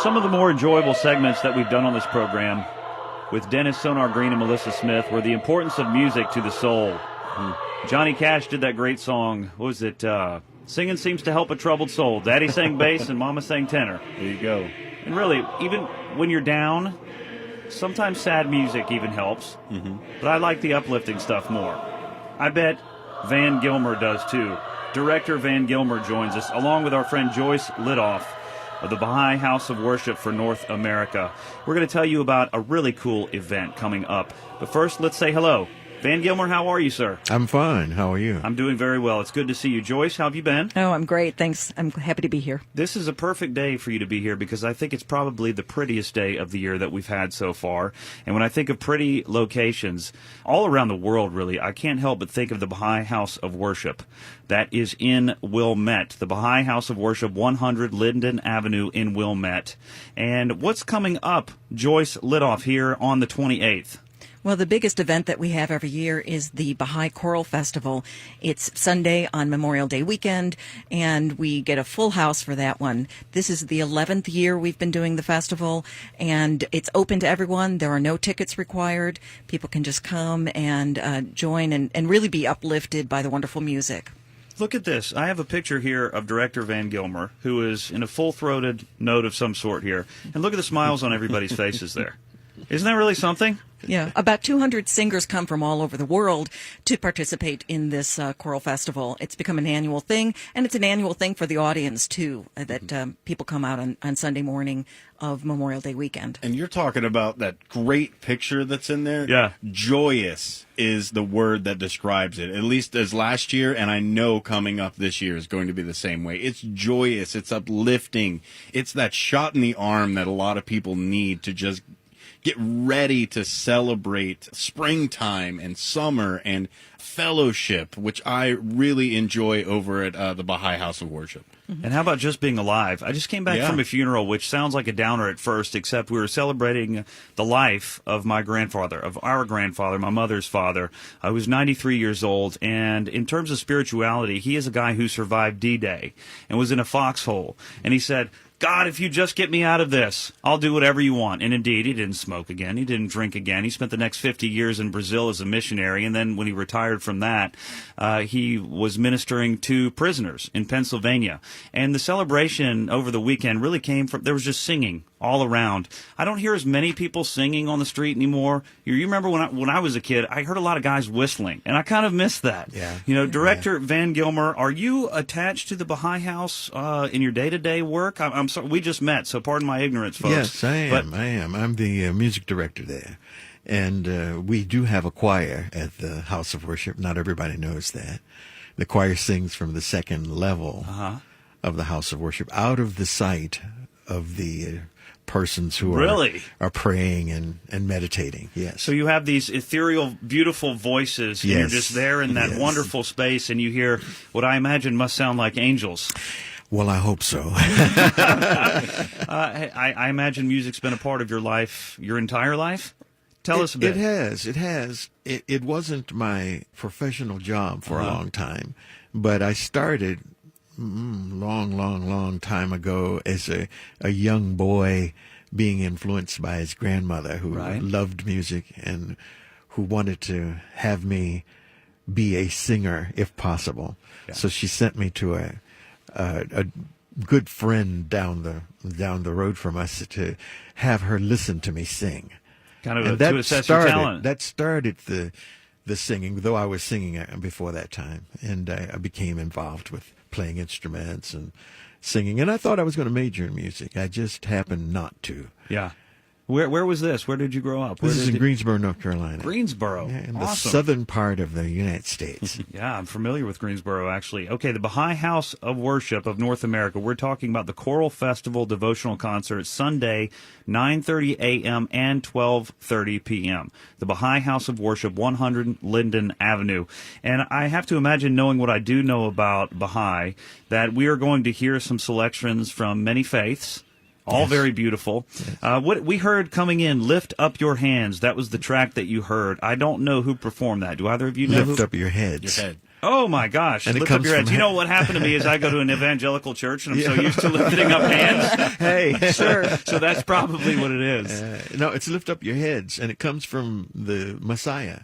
some of the more enjoyable segments that we've done on this program with Dennis Sonar Green and Melissa Smith were the importance of music to the soul. Johnny Cash did that great song. What was it? Singing seems to help a troubled soul. Daddy sang bass and Mama sang tenor. There you go. And really, even when you're down, sometimes sad music even helps. But I like the uplifting stuff more. I bet Van Gilmer does too. Director Van Gilmer joins us, along with our friend Joyce Lidoff of the Bahá'í House of Worship for North America. We're going to tell you about a really cool event coming up. But first, let's say hello. Van Gilmer, how are you, sir? I'm fine. How are you? I'm doing very well. It's good to see you. Joyce, how have you been? Oh, I'm great. Thanks. I'm happy to be here. This is a perfect day for you to be here because I think it's probably the prettiest day of the year that we've had so far. And when I think of pretty locations all around the world, really, I can't help but think of the Bahá'í House of Worship. That is in Wilmette, the Bahá'í House of Worship, 100 Linden Avenue in Wilmette. And what's coming up, Joyce Lidoff, here on the 28th? Well, the biggest event that we have every year is the Baha'i Choral Festival. It's Sunday on Memorial Day weekend, and we get a full house for that one. This is the 11th year we've been doing the festival, and it's open to everyone. There are no tickets required. People can just come and join and really be uplifted by the wonderful music. Look at this. I have a picture here of Director Van Gilmer, who is in a full-throated note of some sort here. And look at the smiles on everybody's faces there. Isn't that really something? Yeah, about 200 singers come from all over the world to participate in this choral festival. It's become an annual thing, and it's an annual thing for the audience, too, that people come out on Sunday morning of Memorial Day weekend. And you're talking about that great picture that's in there? Yeah. Joyous is the word that describes it, at least as last year, and I know coming up this year is going to be the same way. It's joyous. It's uplifting. It's that shot in the arm that a lot of people need to just get ready to celebrate springtime and summer and fellowship, which I really enjoy over at the Bahá'í House of Worship. And how about just being alive? I just came back from a funeral, which sounds like a downer at first, except we were celebrating the life of my grandfather, of our grandfather, my mother's father, who was 93 years old. And in terms of spirituality, he is a guy who survived D-Day and was in a foxhole. And he said, God, if you just get me out of this, I'll do whatever you want. And indeed, he didn't smoke again. He didn't drink again. He spent the next 50 years in Brazil as a missionary. And then when he retired from that, he was ministering to prisoners in Pennsylvania. And the celebration over the weekend really came from, there was just singing all around. I don't hear as many people singing on the street anymore. You remember when I was a kid, I heard a lot of guys whistling, and I kind of missed that. Yeah. You know, Director Van Gilmer, are you attached to the Bahá'í House in your day-to-day work? I'm sorry, we just met, so pardon my ignorance, folks. Yes, I am. I'm the music director there. And we do have a choir at the House of Worship. Not everybody knows that. The choir sings from the second level of the House of Worship, out of the sight of the persons who are praying and meditating. Yes. So you have these ethereal, beautiful voices, and you're just there in that wonderful space, and you hear what I imagine must sound like angels. Well, I hope so. I imagine music's been a part of your life, your entire life? Tell us a bit. It has. It wasn't my professional job for a long time, but I started long time ago as a young boy, being influenced by his grandmother who loved music and who wanted to have me be a singer if possible. Yeah. So she sent me to a good friend down the road from us to have her listen to me sing. Kind of to assess your talent. That started the singing, though I was singing before that time, and I became involved with playing instruments and singing, and I thought I was going to major in music. I just happened not to. Yeah. Where was this? Where did you grow up? This is in Greensboro, North Carolina. Greensboro. Yeah, in awesome. the southern part of the United States. Yeah, I'm familiar with Greensboro, actually. Okay, the Bahá'í House of Worship of North America. We're talking about the Choral Festival Devotional Concert, Sunday, 9:30 a.m. and 12:30 p.m. The Bahá'í House of Worship, 100 Linden Avenue. And I have to imagine, knowing what I do know about Bahá'í, that we are going to hear some selections from many faiths. All very beautiful. Yes. What we heard coming in, Lift Up Your Hands, that was the track that you heard. I don't know who performed that. Do either of you know Lift Up Your Heads. Your head. Oh my gosh! And it Lift comes up your heads. from You know what happened to me is I go to an evangelical church and I'm so used to lifting up hands. Hey, Sure. So that's probably what it is. no, it's lift up your heads, and it comes from the Messiah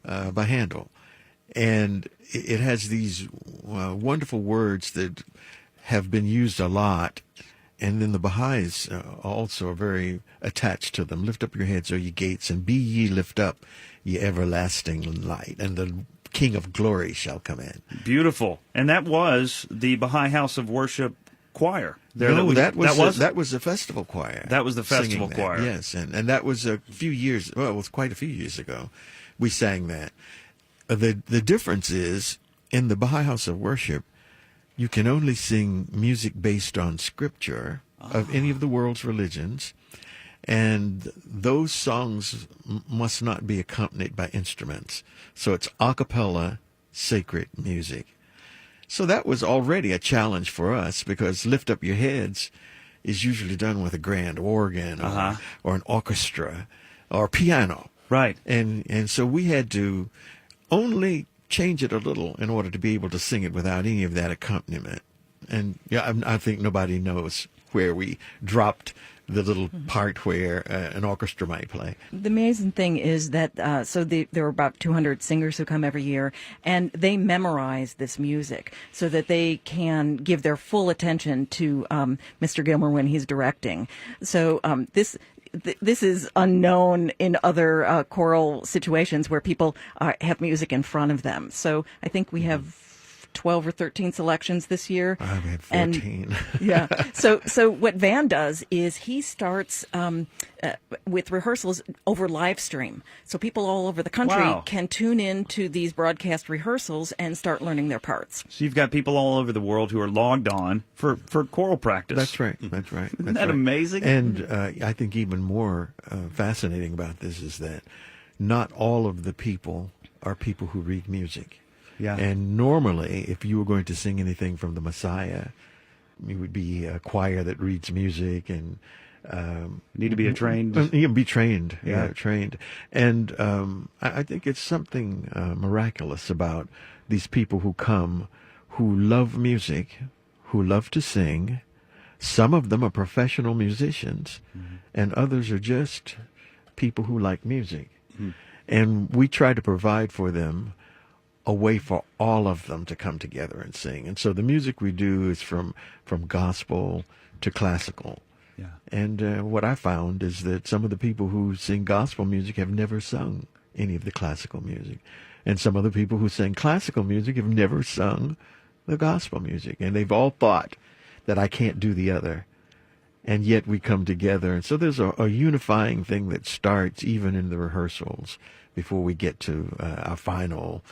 by Handel, and it has these wonderful words that have been used a lot, and then the Baha'is also are very attached to them. Lift up your heads, O ye gates, and be ye lift up, ye everlasting light, and the King of glory shall come in. Beautiful. And that was the Baha'i House of Worship choir. That was the festival choir. That was the festival choir. Yes, and that was it was quite a few years ago. We sang that. The difference is, in the Baha'i House of Worship, you can only sing music based on scripture of any of the world's religions, and those songs must not be accompanied by instruments. So it's a cappella, sacred music. So that was already a challenge for us, because Lift Up Your Heads is usually done with a grand organ or an orchestra or piano. Right. And so we had to only change it a little in order to be able to sing it without any of that accompaniment. And I think nobody knows where we dropped the little part where an orchestra might play. The amazing thing is that there are about 200 singers who come every year, and they memorize this music so that they can give their full attention to Mr. Gilmer when he's directing. So this is unknown in other choral situations where people have music in front of them. So I think we have 12 or 13 selections this year. I had 14. Yeah. So what Van does is he starts with rehearsals over live stream. So people all over the country can tune in to these broadcast rehearsals and start learning their parts. So you've got people all over the world who are logged on for choral practice. That's right. That's right. Isn't that amazing? And I think even more fascinating about this is that not all of the people are people who read music. Yeah. And normally, if you were going to sing anything from the Messiah, it would be a choir that reads music and need to be trained. You can be trained. Yeah. Trained. And I think it's something miraculous about these people who come, who love music, who love to sing. Some of them are professional musicians, and others are just people who like music. And we try to provide for them a way for all of them to come together and sing. And so the music we do is from gospel to classical. Yeah. And what I found is that some of the people who sing gospel music have never sung any of the classical music. And some of the people who sing classical music have never sung the gospel music. And they've all thought that I can't do the other. And yet we come together. And so there's a unifying thing that starts even in the rehearsals before we get to our final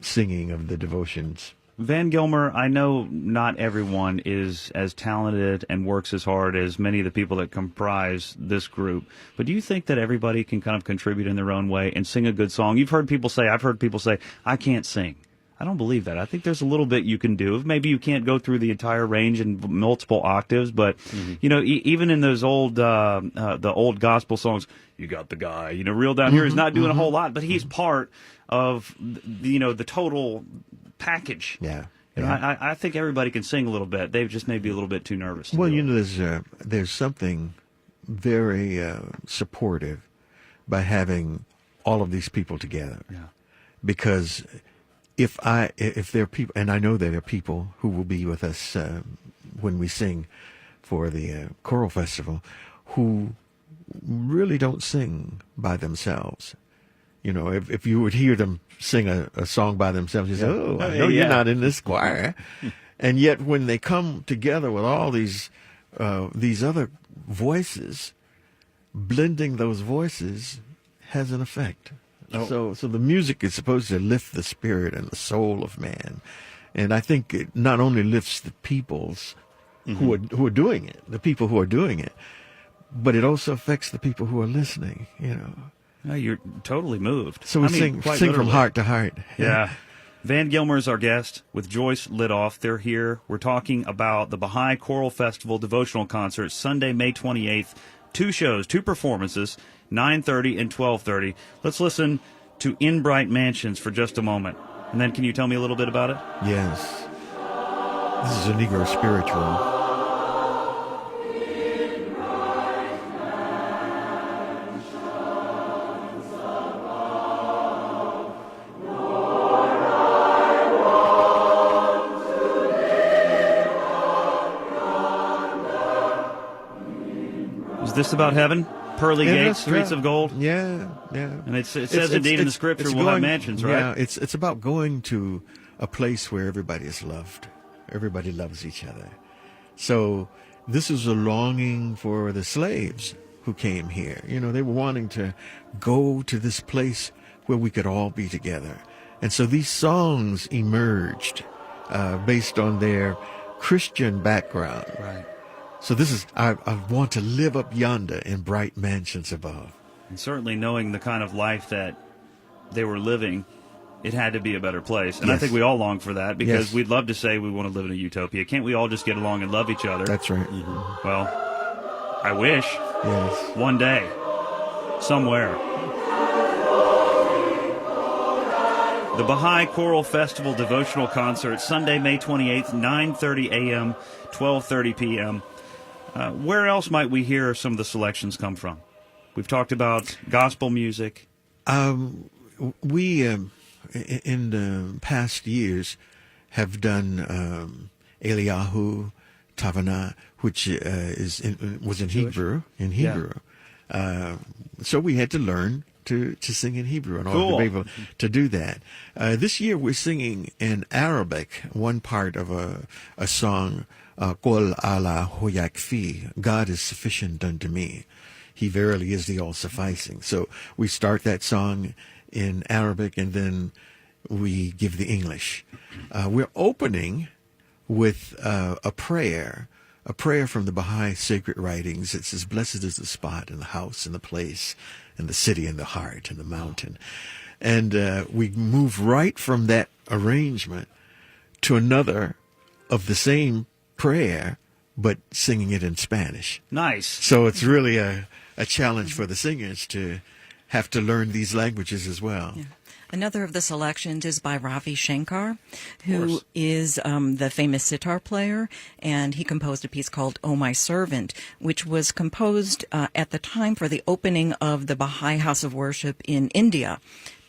singing of the devotions. Van Gilmer, I know not everyone is as talented and works as hard as many of the people that comprise this group, but do you think that everybody can kind of contribute in their own way and sing a good song? I've heard people say, I can't sing. I don't believe that. I think there's a little bit you can do. Maybe you can't go through the entire range in multiple octaves, but you know, even in those old the old gospel songs, you got the guy, you know, real down here is not doing a whole lot, but he's part of the total package. Yeah. You know, I think everybody can sing a little bit. They just may be a little bit too nervous. Well, you know, there's something very supportive by having all of these people together. Yeah. Because if there are people, and I know there are people who will be with us when we sing for the choral festival, who really don't sing by themselves. You know, if you would hear them sing a song by themselves, you say, "Oh, I know you're not in this choir," and yet when they come together with all these other voices, blending those voices has an effect. So the music is supposed to lift the spirit and the soul of man, and I think it not only lifts the peoples who are doing it, the people who are doing it, but it also affects the people who are listening. You know. No, you're totally moved. So we sing from heart to heart. Yeah. Van Gilmer is our guest with Joyce Lidoff. They're here. We're talking about the Baha'i Choral Festival devotional concert, Sunday, May 28th. 2 shows, 2 performances, 9:30 and 12:30. Let's listen to In Bright Mansions for just a moment. And then can you tell me a little bit about it? Yes. This is a Negro spiritual. Is this about heaven? Pearly gates, streets of gold? Yeah. And it says indeed in the scripture we'll have mansions, right? Yeah, it's about going to a place where everybody is loved. Everybody loves each other. So this is a longing for the slaves who came here. You know, they were wanting to go to this place where we could all be together. And so these songs emerged based on their Christian background. Right. So this is, I want to live up yonder in bright mansions above. And certainly knowing the kind of life that they were living, it had to be a better place. And I think we all long for that because we'd love to say we want to live in a utopia. Can't we all just get along and love each other? That's right. Mm-hmm. Well, I wish. Yes. One day. Somewhere. The Baha'i Choral Festival Devotional Concert, Sunday, May 28th, 9:30 a.m., 12:30 p.m. Where else might we hear some of the selections come from? We've talked about gospel music. We, in the past years, have done Eliyahu, Tavanah, which was in Hebrew. So we had to learn to sing in Hebrew in order to be able to do that. This year we're singing in Arabic, one part of a song, Qul ala huyakfi, God is sufficient unto me. He verily is the all-sufficing. So we start that song in Arabic and then we give the English. We're opening with a prayer from the Baha'i sacred writings. It says, blessed is the spot and the house and the place and the city and the heart and the mountain. And we move right from that arrangement to another of the same prayer, but singing it in Spanish. Nice. So it's really a challenge for the singers to have to learn these languages as well. Yeah. Another of the selections is by Ravi Shankar, who is the famous sitar player, and he composed a piece called "Oh My Servant," which was composed at the time for the opening of the Baha'i House of Worship in India.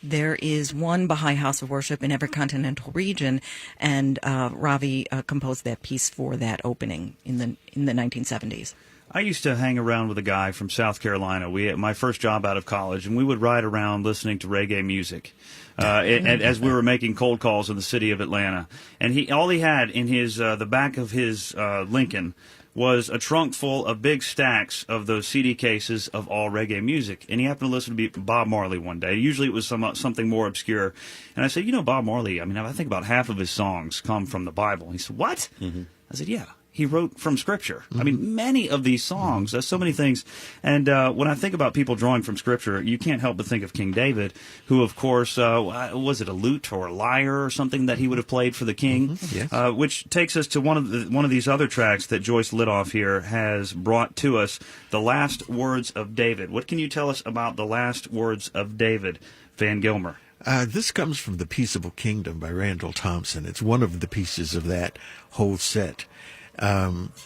There is one Baha'i House of Worship in every continental region, and Ravi composed that piece for that opening in the 1970s. I used to hang around with a guy from South Carolina. We had my first job out of college, and we would ride around listening to reggae music as we were making cold calls in the city of Atlanta. And all he had in his the back of his Lincoln was a trunk full of big stacks of those CD cases of all reggae music. And he happened to listen to Bob Marley one day. Usually it was something more obscure. And I said, Bob Marley, I mean, I think about half of his songs come from the Bible. And he said, what? Mm-hmm. I said, yeah. He wrote from Scripture. Mm-hmm. I mean, many of these songs, there's so many things. And when I think about people drawing from Scripture, you can't help but think of King David, who, of course, was it a lute or a lyre or something that he would have played for the king? Mm-hmm. Yes. Which takes us to one of these other tracks that Joyce Lidoff here has brought to us, The Last Words of David. What can you tell us about The Last Words of David, Van Gilmer? This comes from The Peaceable Kingdom by Randall Thompson. It's one of the pieces of that whole set.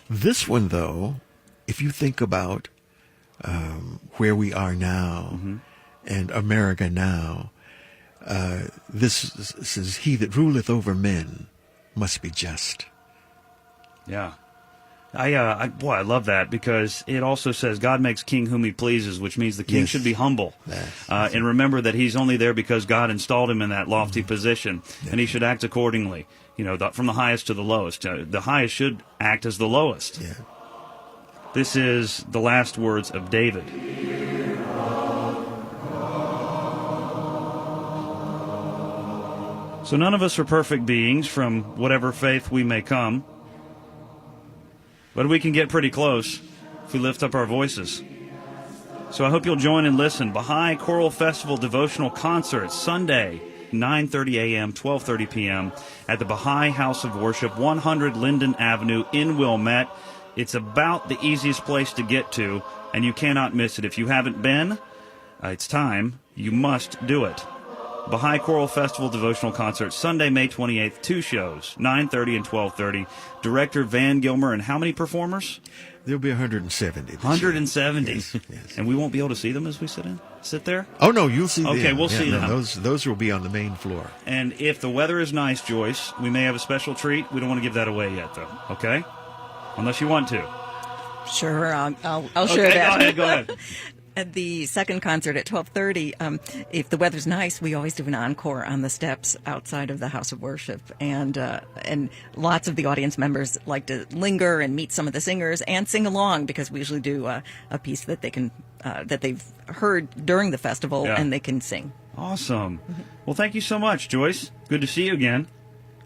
This one, though, if you think about where we are now mm-hmm. and America now, this says, he that ruleth over men must be just. Yeah. I love that because it also says God makes king whom he pleases, which means the king should be humble. And remember that he's only there because God installed him in that lofty mm-hmm. position, and he should act accordingly. From the highest to the lowest. The highest should act as the lowest. Yeah. This is the last words of David. So none of us are perfect beings from whatever faith we may come, but we can get pretty close if we lift up our voices. So I hope you'll join and listen. Baha'i Choral Festival Devotional Concert, Sunday, 9:30 a.m., 12:30 p.m. at the Baha'i House of Worship, 100 Linden Avenue in Wilmette. It's about the easiest place to get to, and you cannot miss it. If you haven't been, it's time. You must do it. Baha'i Choral Festival Devotional Concert, Sunday, May 28th. 2 shows, 9:30 and 12:30. Director Van Gilmer, and how many performers? There'll be 170. 170. Yes, yes. And we won't be able to see them as we sit there? Oh, no, you'll see them. Okay, we'll see them. Those will be on the main floor. And if the weather is nice, Joyce, we may have a special treat. We don't want to give that away yet, though. Okay? Unless you want to. Sure, I'll share that. Go ahead. At the second concert at 12:30, if the weather's nice, we always do an encore on the steps outside of the house of worship, and lots of the audience members like to linger and meet some of the singers and sing along, because we usually do a piece that they can that they've heard during the festival, and they can sing. Awesome. Well, thank you so much, Joyce. Good to see you again.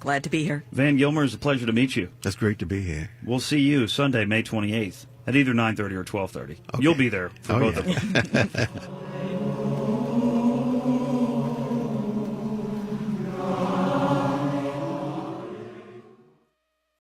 Glad to be here. Van Gilmer, it's a pleasure to meet you. That's great to be here. We'll see you Sunday, May 28th at either 9:30 or 12:30. Okay. You'll be there for both of them.